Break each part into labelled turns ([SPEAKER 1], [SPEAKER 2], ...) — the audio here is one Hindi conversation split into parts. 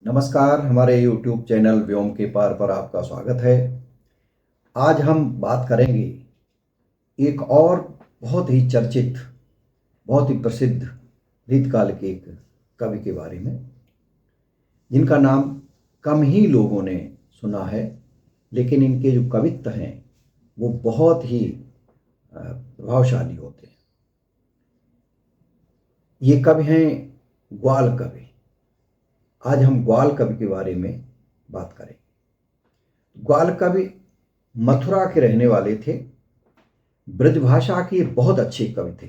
[SPEAKER 1] नमस्कार, हमारे YouTube चैनल व्योम के पार पर आपका स्वागत है। आज हम बात करेंगे एक और बहुत ही चर्चित, बहुत ही प्रसिद्ध रीतकाल के एक कवि के बारे में, जिनका नाम कम ही लोगों ने सुना है, लेकिन इनके जो कवित्व हैं वो बहुत ही प्रभावशाली होते हैं। ये कवि हैं ग्वाल कवि। आज हम ग्वाल कवि के बारे में बात करेंगे। ग्वाल कवि मथुरा के रहने वाले थे। ब्रजभाषा के बहुत अच्छे कवि थे।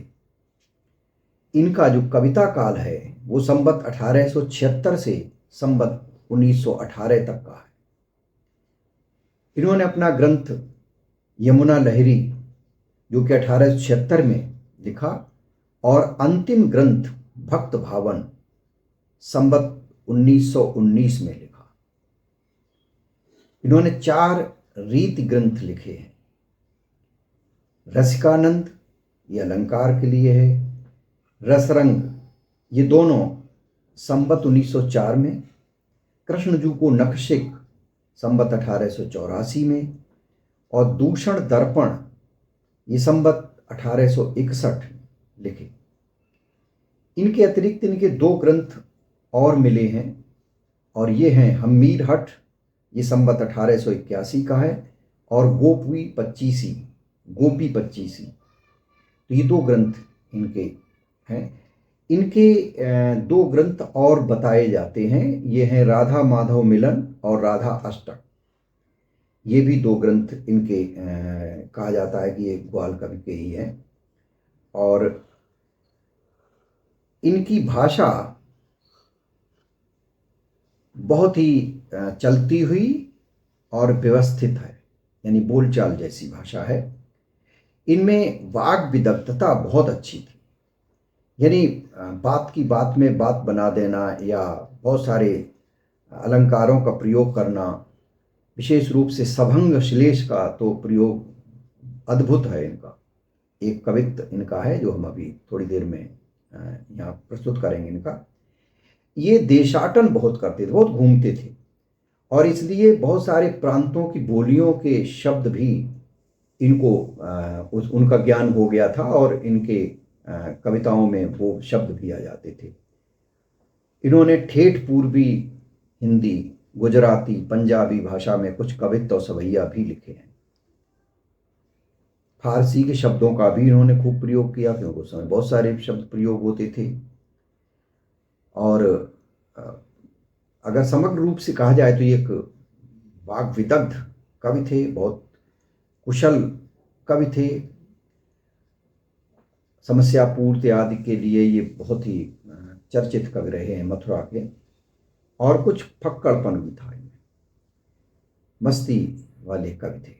[SPEAKER 1] इनका जो कविता काल है वो संवत 1876 से संवत 1918 तक का है। इन्होंने अपना ग्रंथ यमुना लहरी जो कि 1876 में लिखा और अंतिम ग्रंथ भक्त भावन संवत 1919 में लिखा। इन्होंने 4 रीति ग्रंथ लिखे हैं। रसिकानंद ये अलंकार के लिए है, रसरंग ये दोनों संवत 1904 में, कृष्णजू को नखशिक संवत 1884 में और दूषण दर्पण ये संवत 1861 लिखे। इनके अतिरिक्त इनके 2 ग्रंथ और मिले हैं और ये हैं हमीर हठ ये संवत 1881 का है और गोपी पच्चीसी तो ये 2 ग्रंथ इनके हैं। इनके 2 ग्रंथ और बताए जाते हैं। ये हैं राधा माधव मिलन और राधा अष्टक। ये भी 2 ग्रंथ इनके कहा जाता है कि ये ग्वाल कवि के ही हैं। और इनकी भाषा बहुत ही चलती हुई और व्यवस्थित है, यानी बोलचाल जैसी भाषा है। इनमें वाग विदग्धता बहुत अच्छी थी, यानी बात की बात में बात बना देना या बहुत सारे अलंकारों का प्रयोग करना, विशेष रूप से सभंग श्लेष का तो प्रयोग अद्भुत है इनका। एक कवित्व इनका है जो हम अभी थोड़ी देर में यहाँ प्रस्तुत करेंगे इनका। ये देशाटन बहुत करते थे, बहुत घूमते थे और इसलिए बहुत सारे प्रांतों की बोलियों के शब्द भी इनको उनका ज्ञान हो गया था और इनके कविताओं में वो शब्द भी आ जाते थे। इन्होंने ठेठ पूर्वी हिंदी, गुजराती, पंजाबी भाषा में कुछ कवित्व और सवैया भी लिखे हैं। फारसी के शब्दों का भी इन्होंने खूब प्रयोग किया, क्योंकि उस समय बहुत सारे शब्द प्रयोग होते थे। और अगर समग्र रूप से कहा जाए तो ये एक वाग विदग्ध कवि थे, बहुत कुशल कवि थे। समस्या पूर्ति आदि के लिए ये बहुत ही चर्चित कवि रहे हैं मथुरा के। और कुछ फक्कड़पन भी था इनमें, मस्ती वाले कवि थे।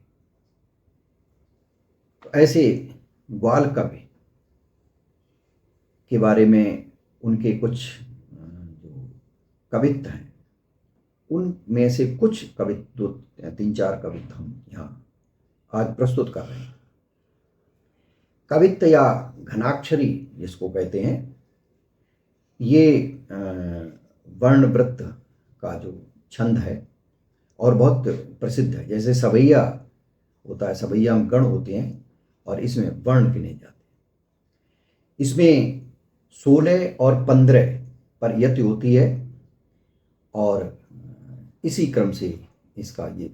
[SPEAKER 1] तो ऐसे ग्वाल कवि के बारे में उनके कुछ कवित्व हैं, उनमें से कुछ कवित्व 3-4 कवित्व हम यहाँ आज प्रस्तुत कर रहे हैं। कवित्व या घनाक्षरी जिसको कहते हैं, ये वर्णवृत्त का जो छंद है और बहुत प्रसिद्ध है। जैसे सवैया होता है, सवैया में गण होते हैं और इसमें वर्ण गिने जाते हैं। इसमें 16 और 15 पर यति होती है और इसी क्रम से इसका ये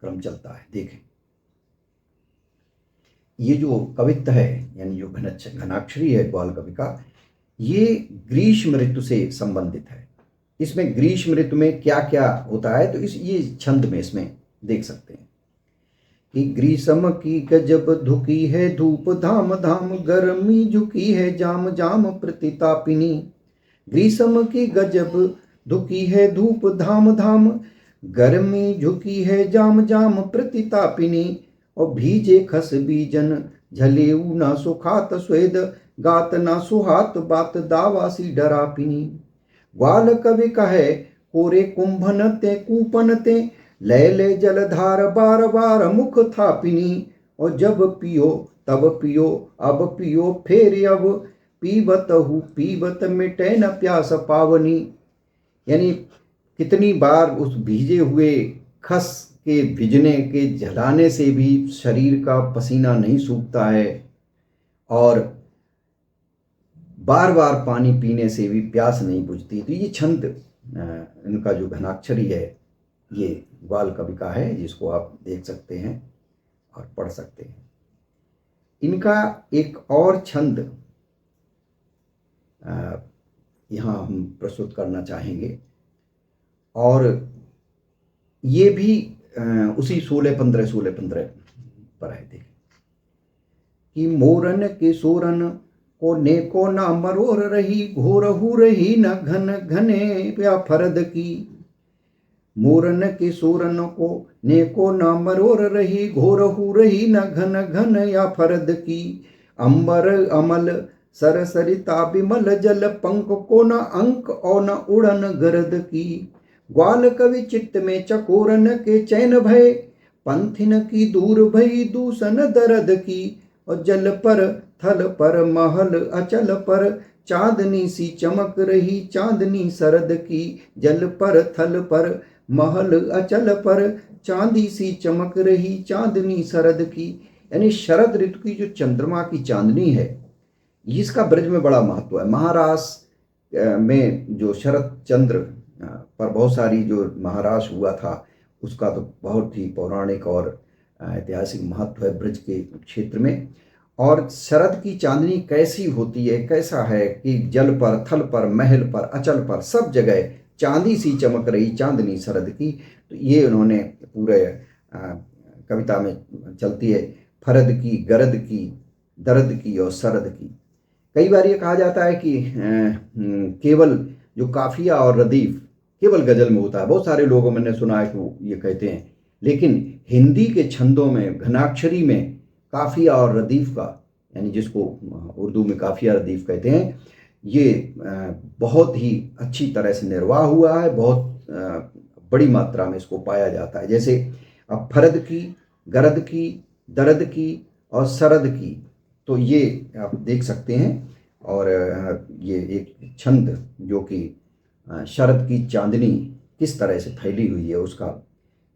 [SPEAKER 1] क्रम चलता है। देखें, ये जो कवित्व है यानी जो घनाक्षरी है ग्वाल कवि का, ये ग्रीष्म ऋतु से संबंधित है। इसमें ग्रीष्म ऋतु में क्या क्या होता है तो ये छंद में इसमें देख सकते हैं कि ग्रीष्म की गजब धुकी है धूप धाम धाम, गर्मी झुकी है जाम जाम प्रतितापिनी। ग्रीष्म की गजब धुकी है धूप धाम धाम, गर्मी झुकी है जाम जाम प्रतितापिनी। और भीजे खस बीजन झलेऊ ना सुखात स्वेद, गात ना सुहात बात दावासी डरापिनी। ग्वाल कवि कहे कोरे कुंभन ते कूपन ते, ले ले जलधार बार बार मुख थापिनी। और जब पियो तब पियो अब पियो फेर अब, पीबत हूँ पीबत मिटे न प्यास पावनी। यानी कितनी बार उस भीजे हुए खस के भिजने के जलाने से भी शरीर का पसीना नहीं सूखता है, और बार बार पानी पीने से भी प्यास नहीं बुझती। तो ये छंद इनका जो घनाक्षरी है ये ग्वाल कवि का है, जिसको आप देख सकते हैं और पढ़ सकते हैं। इनका एक और छंद यहाँ हम प्रस्तुत करना चाहेंगे, और ये भी उसी 16-15 पर है। देखें कि मोरन के सोरन को neko ना मरोर रही, घोरहू रही न घन घने या फरद की। मोरन के सोरन को neko ना मरोर रही, घोरहू रही न घन घन या फरद की। अंबर अमल सरसरिता बिमल जल, पंख को न अंक और न उड़न गरद की। ग्वाल कवि चित्त में चकोरन के चैन भय, पंथिन की दूर भई दूषण दरद की। और जल पर थल पर महल अचल पर, चांदनी सी चमक रही चांदनी शरद की। जल पर थल पर महल अचल पर, चांदी सी चमक रही चांदनी शरद की। यानी शरद ऋतु की जो चंद्रमा की चांदनी है, इसका ब्रज में बड़ा महत्व है। महाराष्ट्र में जो शरद चंद्र पर बहुत सारी जो महाराष्ट्र हुआ था, उसका तो बहुत ही पौराणिक और ऐतिहासिक महत्व है ब्रज के क्षेत्र में। और शरद की चांदनी कैसी होती है, कैसा है कि जल पर थल पर महल पर अचल पर सब जगह चांदी सी चमक रही चांदनी शरद की। तो ये उन्होंने पूरे कविता में चलती है, फरद की, गरद की, दर्द की और शरद की। कई बार ये कहा जाता है कि केवल जो काफिया और रदीफ केवल गजल में होता है। बहुत सारे लोगों मैंने सुना है कि वो ये कहते हैं, लेकिन हिंदी के छंदों में घनाक्षरी में काफिया और रदीफ का, यानी जिसको उर्दू में काफिया रदीफ कहते हैं, ये बहुत ही अच्छी तरह से निर्वाह हुआ है। बहुत बड़ी मात्रा में इसको पाया जाता है। जैसे अब फरद की, गरद की, दर्द की और शरद की, तो ये आप देख सकते हैं। और ये एक छंद जो कि शरद की चांदनी किस तरह से फैली हुई है, उसका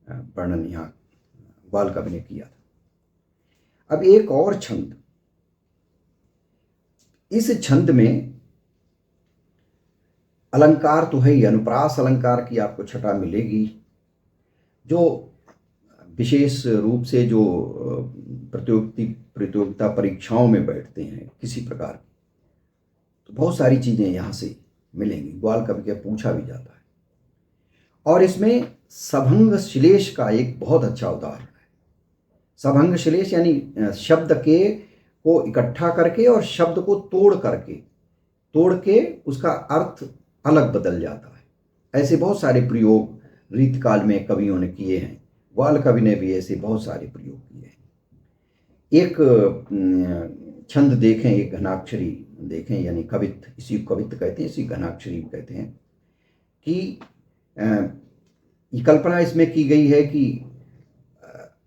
[SPEAKER 1] वर्णन यहाँ ग्वाल कवि ने किया था। अब एक और छंद, इस छंद में अलंकार तो है ही, अनुप्रास अलंकार की आपको छटा मिलेगी। जो विशेष रूप से जो प्रतियोगिता परीक्षाओं में बैठते हैं किसी प्रकार की, तो बहुत सारी चीजें यहाँ से मिलेंगी। ग्वाल कवि के पूछा भी जाता है। और इसमें सभंग श्लेष का एक बहुत अच्छा उदाहरण है। सभंग श्लेष यानी शब्द के को इकट्ठा करके और शब्द को तोड़ के उसका अर्थ अलग बदल जाता है। ऐसे बहुत सारे प्रयोग रीतकाल में कवियों ने किए हैं। ग्वाल कवि ने भी ऐसे बहुत सारे प्रयोग किए हैं। एक छंद देखें, एक घनाक्षरी देखें, यानी कवित, इसी कवित कहते हैं, इसी घनाक्षरी कहते हैं। कि ये कल्पना इसमें की गई है कि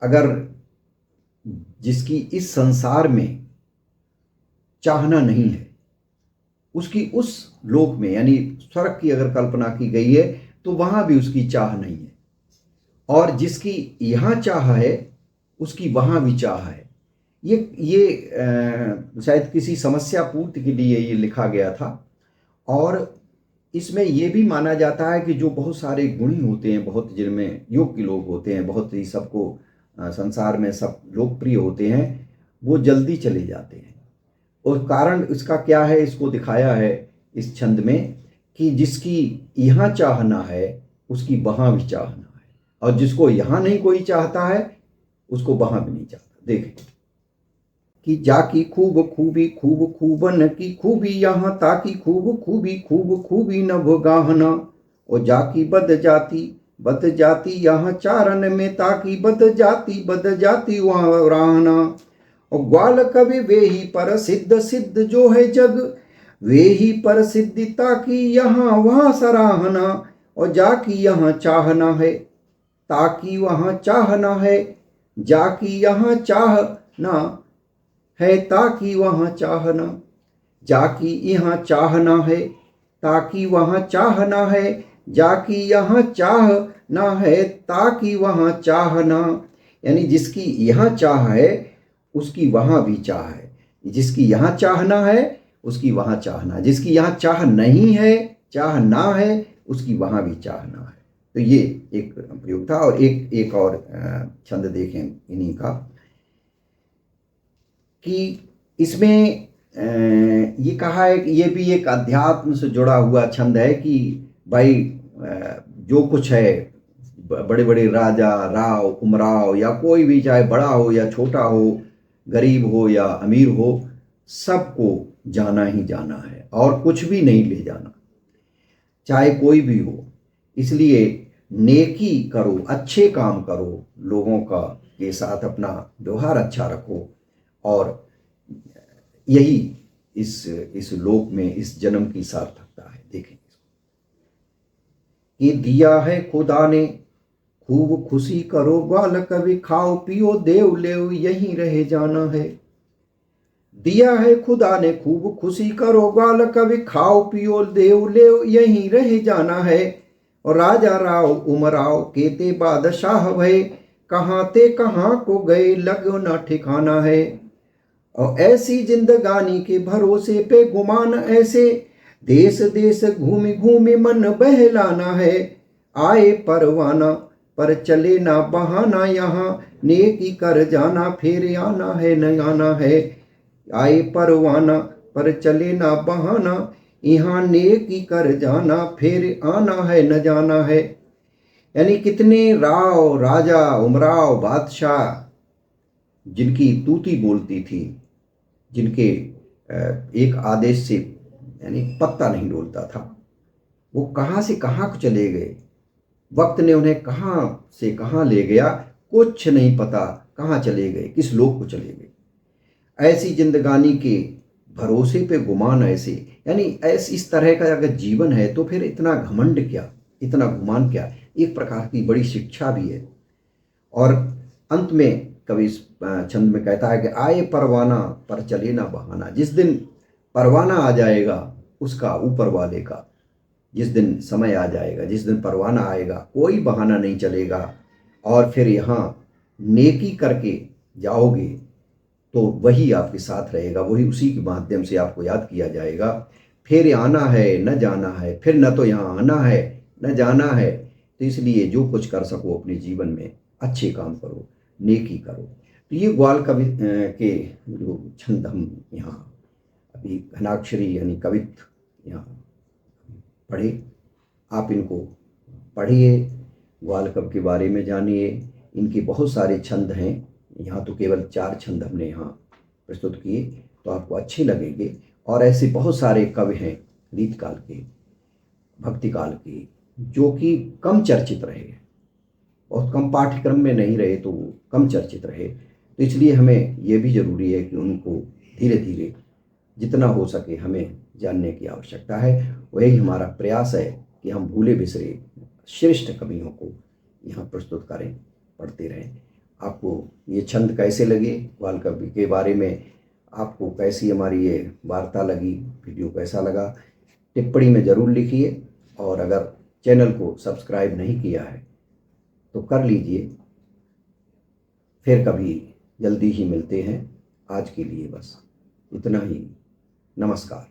[SPEAKER 1] अगर जिसकी इस संसार में चाहना नहीं है, उसकी उस लोक में, यानी स्वर्ग की अगर कल्पना की गई है, तो वहां भी उसकी चाह नहीं है। और जिसकी यहाँ चाह है, उसकी वहां भी चाह है। ये शायद किसी समस्या पूर्ति के लिए ये लिखा गया था। और इसमें ये भी माना जाता है कि जो बहुत सारे गुणी होते हैं, बहुत जिनमें योग्य लोग होते हैं, बहुत ही सबको संसार में सब लोकप्रिय होते हैं, वो जल्दी चले जाते हैं। और कारण इसका क्या है, इसको दिखाया है इस छंद में कि जिसकी यहाँ चाहना है, उसकी वहाँ भी चाहना है, और जिसको यहाँ नहीं कोई चाहता है, उसको वहाँ भी नहीं चाहता। देखें कि जाकी खूब खूबी खूब खूबन की खूबी, यहाँ ताकी खूब खूबी नभ गाहना। और जाकी बद जाती यहाँ चारण में, ताकी बद जाती वहाँ राहना। और ग्वाल कवि वे ही पर सिद्ध जो है जग, वे ही पर सिद्धि ताकि यहाँ वहाँ सराहना। और जाकी यहाँ चाहना है, ताकि वहाँ चाहना है, जाकी यहाँ चाहना है, ताकि वहाँ चाहना। जाकी यहाँ चाहना है, ताकि वहाँ चाहना है, जाकी यहाँ चाह ना है ताकि वहाँ चाह ना। यानी जिसकी यहाँ चाह है उसकी वहाँ भी चाह है, जिसकी यहाँ चाहना है उसकी वहाँ चाहना, जिसकी यहाँ चाह नहीं है, चाह ना है, उसकी वहाँ भी चाहना है। तो ये एक प्रयोग था। और एक और छंद देखें इन्हीं का कि इसमें ये कहा है कि ये भी एक अध्यात्म से जुड़ा हुआ छंद है कि भाई जो कुछ है, बड़े बड़े राजा, राव, उमराव या कोई भी, चाहे बड़ा हो या छोटा हो, गरीब हो या अमीर हो, सबको जाना ही जाना है और कुछ भी नहीं ले जाना, चाहे कोई भी हो। इसलिए नेकी करो, अच्छे काम करो, लोगों का के साथ अपना व्यवहार अच्छा रखो, और यही इस लोक में इस जन्म की सार्थकता है। देखें, ये दिया है खुदा ने, खूब खुशी करो ग्वाल कभी, खाओ पियो देव लेव यहीं रह जाना है। दिया है खुदा ने, खूब खुशी करो ग्वाल कभी, खाओ पियो देव लेव यहीं रह जाना है। और राजा राव उमराव केते बादशाह भय, कहाँ ते कहाँ को गए लगो न ठिकाना है। और ऐसी जिंदगानी के भरोसे पे गुमान ऐसे, देश देश घूमी घूमी मन बहलाना है। आए परवाना पर चले ना बहाना, यहाँ नेकी कर जाना फिर आना है न आना है। आए परवाना पर चले ना बहाना, यहाँ नेकी कर जाना फिर आना है न जाना है। यानी कितने राव, राजा, उमराव, बादशाह जिनकी तूती बोलती थी, जिनके एक आदेश से यानी पत्ता नहीं डोलता था, वो कहाँ से कहाँ को चले गए। वक्त ने उन्हें कहाँ से कहाँ ले गया, कुछ नहीं पता कहाँ चले गए, किस लोक को चले गए। ऐसी जिंदगानी के भरोसे पे गुमान ऐसे, यानी ऐसे इस तरह का अगर जीवन है तो फिर इतना घमंड क्या, इतना गुमान क्या। एक प्रकार की बड़ी शिक्षा भी है। और अंत में कवि इस छंद में कहता है कि आए परवाना पर चले ना बहाना। जिस दिन परवाना आ जाएगा उसका, ऊपर वाले का, जिस दिन समय आ जाएगा, जिस दिन परवाना आएगा, कोई बहाना नहीं चलेगा। और फिर यहाँ नेकी करके जाओगे तो वही आपके साथ रहेगा, वही उसी के माध्यम से आपको याद किया जाएगा। फिर आना है न जाना है, फिर न तो यहाँ आना है न जाना है। तो इसलिए जो कुछ कर सको अपने जीवन में अच्छे काम करो, नेकी करो। तो ये ग्वाल कवि के जो छंद हम यहाँ अभी घनाक्षरी यानी कवित्व यहाँ पढ़े, आप इनको पढ़िए, ग्वाल कवि के बारे में जानिए। इनके बहुत सारे छंद हैं, यहाँ तो केवल 4 छंद हमने यहाँ प्रस्तुत किए, तो आपको अच्छे लगेंगे। और ऐसे बहुत सारे कवि हैं रीत काल के, भक्ति काल के, जो कि कम चर्चित रहे, बहुत कम पाठ्यक्रम में नहीं रहे, तो कम चर्चित रहे। तो इसलिए हमें यह भी ज़रूरी है कि उनको धीरे धीरे जितना हो सके हमें जानने की आवश्यकता है। वही हमारा प्रयास है कि हम भूले बिसरे श्रेष्ठ कवियों को यहाँ प्रस्तुत करें, पढ़ते रहें। आपको ये छंद कैसे लगे, ग्वाल कवि के बारे में आपको कैसी हमारी ये वार्ता लगी, वीडियो कैसा लगा, टिप्पणी में ज़रूर लिखिए। और अगर चैनल को सब्सक्राइब नहीं किया है तो कर लीजिए। फिर कभी जल्दी ही मिलते हैं। आज के लिए बस इतना ही। नमस्कार।